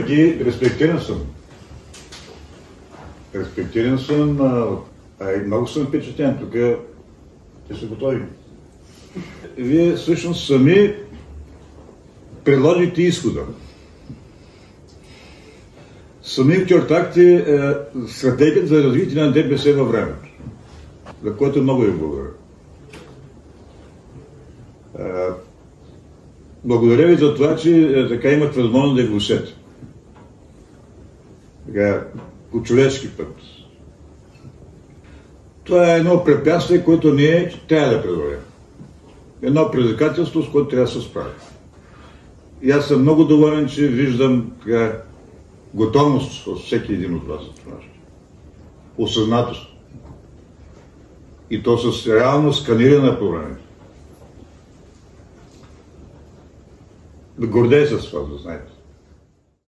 въпреки респектиран съм. Респектиран съм, много съм впечатлен. Тук те са готови. Вие всъщност сами предложите изхода. Сами очертахте стратегията за развитие на ДПС във времето, за което много ви благодаря. Благодаря ви за това, че така имах възможност да го усетя. Така, по човешки път. Това е едно препятствие, което ние трябва да преодолеем. Едно предизвикателство, с което трябва да се справим. И аз съм много доволен, че виждам така готовност от всеки един от вас за това. Осъзнатост. И то с реално сканиране на проблемите. Да гордея с това, да знаете.